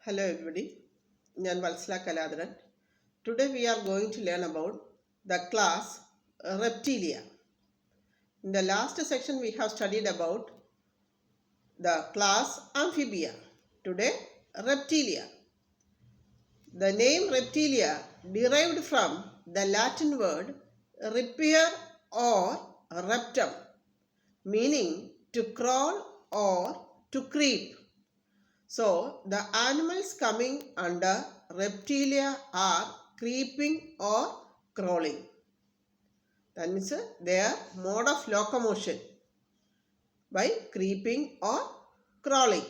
Hello everybody, ഞാൻ Vatsala Kaladharan. Today we are going to learn about the class Reptilia. In the last section we have studied about the class Amphibia. Today Reptilia. The name Reptilia derived from the Latin word ripier or reptum, meaning to crawl or to creep. So, the animals coming under Reptilia are creeping or crawling. That means their mode of locomotion by creeping or crawling.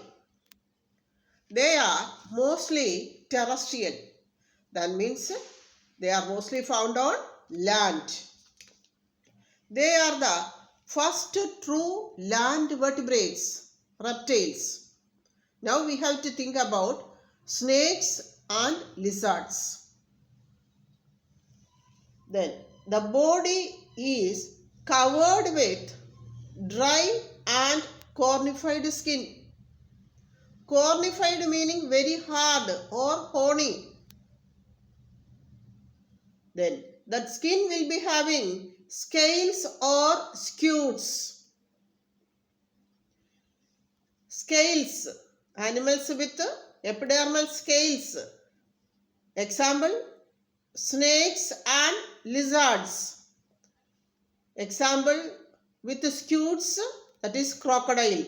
They are mostly terrestrial. That means they are mostly found on land. They are the first true land vertebrates, reptiles. Now we have to think about snakes and lizards. Then the body is covered with dry and cornified skin. Cornified meaning very hard or horny. Then that skin will be having scales or scutes. Scales. Animals with epidermal scales. Example, snakes and lizards. Example, with scutes, that is crocodile.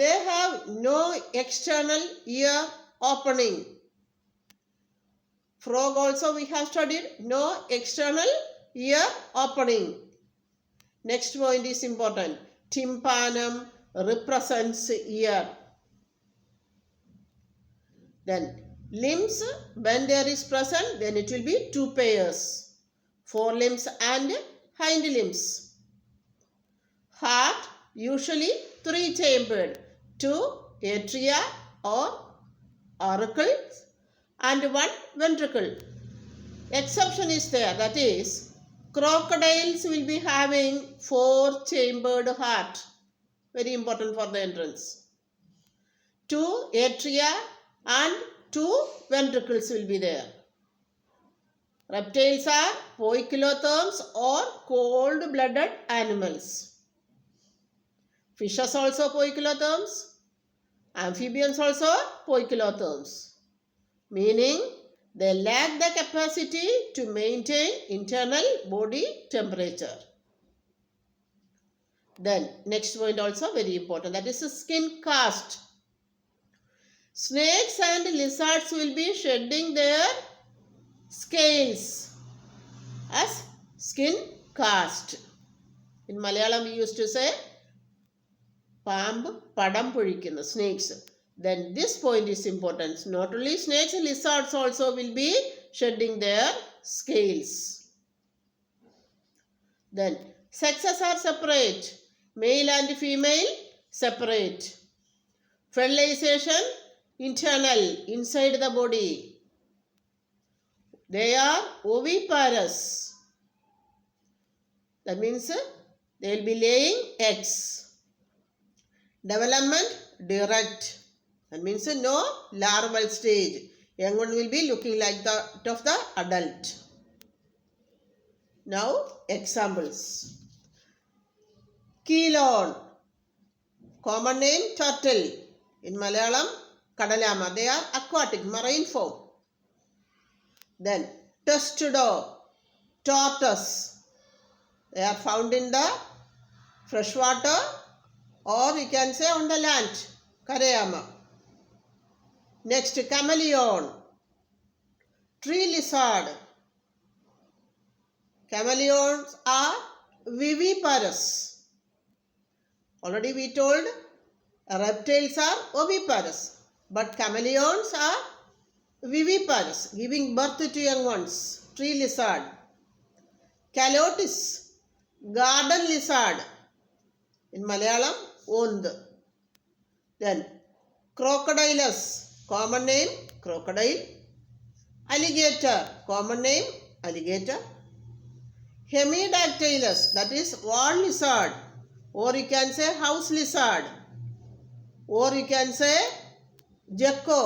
They have no external ear opening. Frog also we have studied, no external ear opening. Next point is important. Tympanum represents ear. Then limbs, when there is present, then it will be two pairs, forelimbs and hind limbs. Heart usually three-chambered, two atria or auricles and one ventricle. Exception is there, that is crocodiles will be having four-chambered heart. Very important for the entrance. Two atria and two ventricles will be there. Reptiles are poikilotherms or cold-blooded animals. Fishes also poikilotherms. Amphibians also poikilotherms. Meaning they lack the capacity to maintain internal body temperature. Then next point also very important, that is skin cast. Snakes and lizards will be shedding their scales as skin cast. In Malayalam we used to say പാമ്പ് പടം പൊഴിക്കുന്നു, snakes. Then this point is important. Not only snakes, lizards also will be shedding their scales. Then sexes are separate. Male and female separate. Fertilization internal, inside the body. They are oviparous. That means they will be laying eggs. Development direct. That means no larval stage. Young one will be looking like that of the adult. Now examples. Kelon, common name turtle. In Malayalam, kadalama. They are aquatic, marine form. Then testudo, tortoise. They are found in the freshwater or you can say on the land, karayama. Next, chameleon, tree lizard. Chameleons are viviparous. Already we told reptiles are oviparous, but chameleons are viviparous, giving birth to young ones. Tree lizard. Calotis, garden lizard. In Malayalam, ond. Then crocodilus, common name crocodile. Alligator, common name alligator. Hemidactylus, that is wall lizard, or you can say house lizard. or you can say gecko.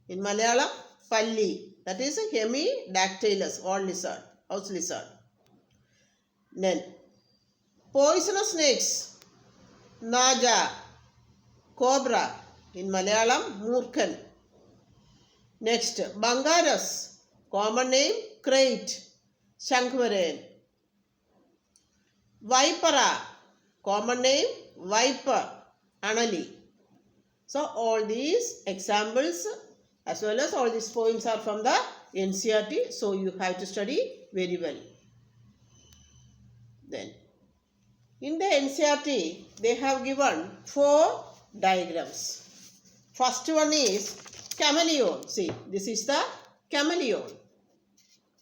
In Malayalam, palli. That is a hemidactylus or lizard, house lizard. Then poisonous snakes, naja, cobra. In Malayalam, murkan. Next, bangaras, common name crate, shankvarayan. Vipera, common name viper, anali. So all these examples as well as all these poems are from the NCERT. So you have to study very well. Then in the NCERT they have given 4 diagrams. First one is chameleon. See, this is the chameleon.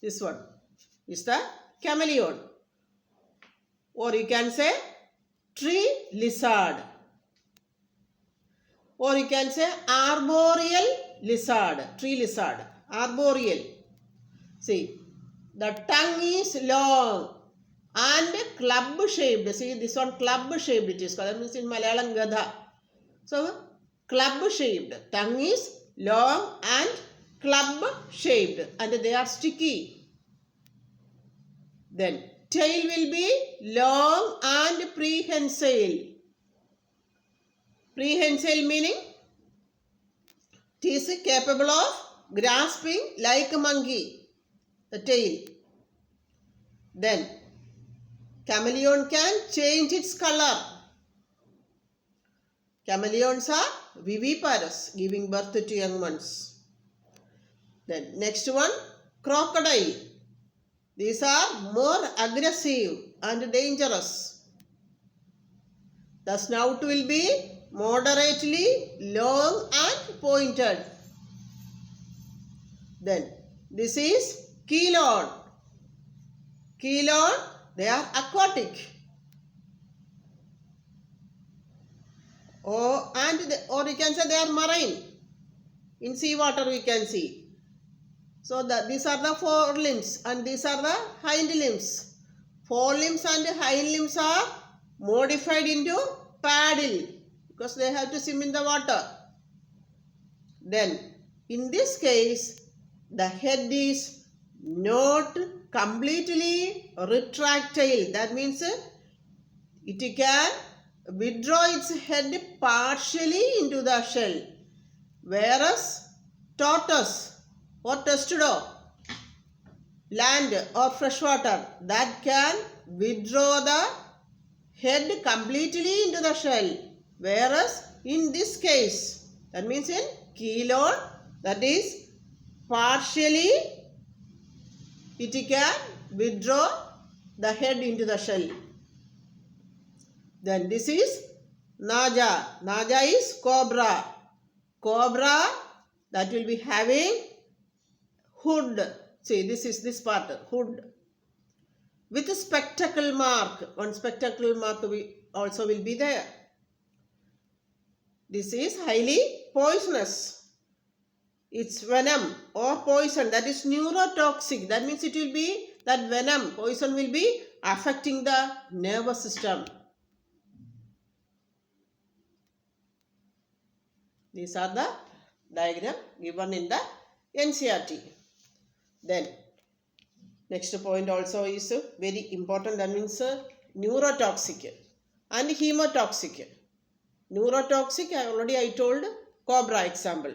This one is the chameleon. Or you can say tree lizard. Or you can say arboreal lizard, tree lizard, arboreal. See, the tongue is long and club shaped. See, this one club shaped it is called. That means in Malayalam gadha. So, club shaped. Tongue is long and club shaped and they are sticky. Then, tail will be long and prehensile. Prehensile meaning it is capable of grasping like a monkey, the tail. Then chameleon can change its color. Chameleons are viviparous, giving birth to young ones. Then next one, crocodile. These are more aggressive and dangerous. The snout will be moderately long and pointed. Then this is Kelon. Kelon, they are aquatic. Or you can say they are marine. In seawater we can see. So these are the forelimbs and these are the hind limbs. Forelimbs and hind limbs are modified into paddle because they have to swim in the water. Then in this case the head is not completely retractile. That means it can withdraw its head partially into the shell. Whereas tortoise or testudo, land or freshwater, that can withdraw the head completely into the shell. Whereas in this case, that means in Kelon, that is partially it can withdraw the head into the shell. Then this is naja. Naja is cobra. Cobra that will be having hood. See, this is this part, hood. With a spectacle mark. One spectacle mark also will be there. This is highly poisonous. Its venom or poison, that is neurotoxic. That means it will be, that venom, poison will be affecting the nervous system. These are the diagram given in the NCERT. Then next point also is very important. That means neurotoxic and hemotoxic. Neurotoxic, I told cobra example.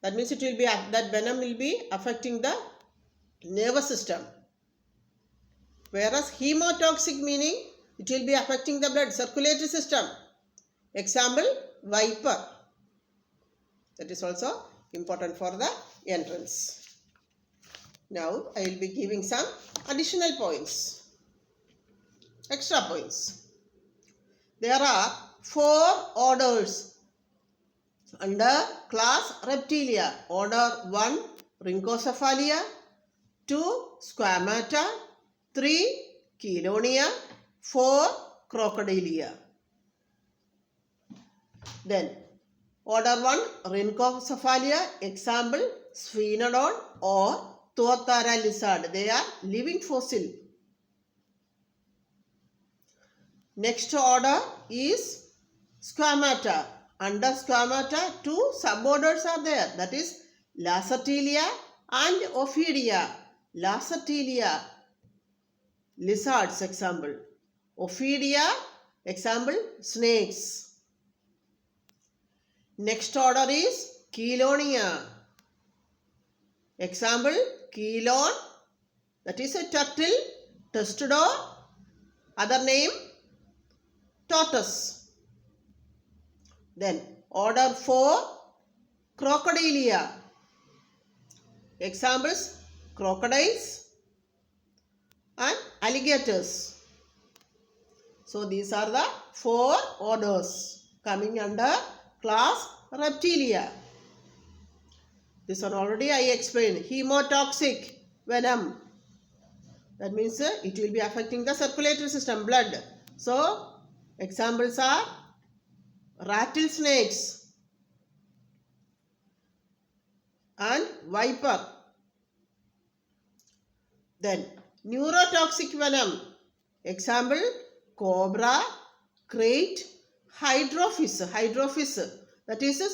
That means it will be, that venom will be affecting the nervous system. Whereas hemotoxic meaning it will be affecting the blood circulatory system. Example, viper. That is also important for the entrance. Now I will be giving some additional points, extra points. There are 4 orders under class Reptilia. Order 1, Rhynchocephalia, 2, Squamata, 3, Chelonia, 4, Crocodilia. Then order 1, Rhynchocephalia, example Sphenodon or Tuatara lizard. They are living fossil. Next order is squamata. Under squamata, two suborders are there. That is Lacertilia and Ophidia. Lacertilia, lizards example. Ophidia, example, snakes. Next order is Chelonia. Example, Chelone, that is a turtle, testudor, other name, tortoise. Then order 4, Crocodilia. Examples, crocodiles and alligators. So these are the 4 orders coming under class Reptilia. This one already I explained. Hemotoxic venom. That means it will be affecting the circulatory system, blood. So examples are rattlesnakes and viper. Then neurotoxic venom. Example, cobra, krait, hydrophis. Hydrophis, that is a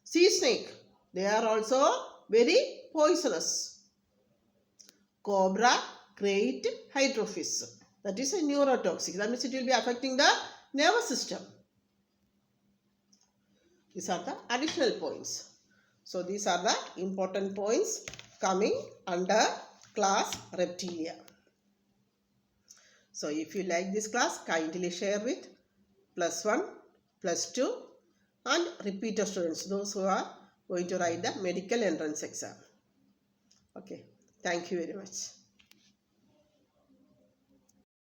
sea snake. They are also very poisonous. Cobra, krait, hydrophis. That is a neurotoxic. That means it will be affecting the nervous system. These are the additional points. So these are the important points coming under class Reptilia. So if you like this class, kindly share with +1, +2 and repeater students, those who are going to write the medical entrance exam. Okay, thank you very much.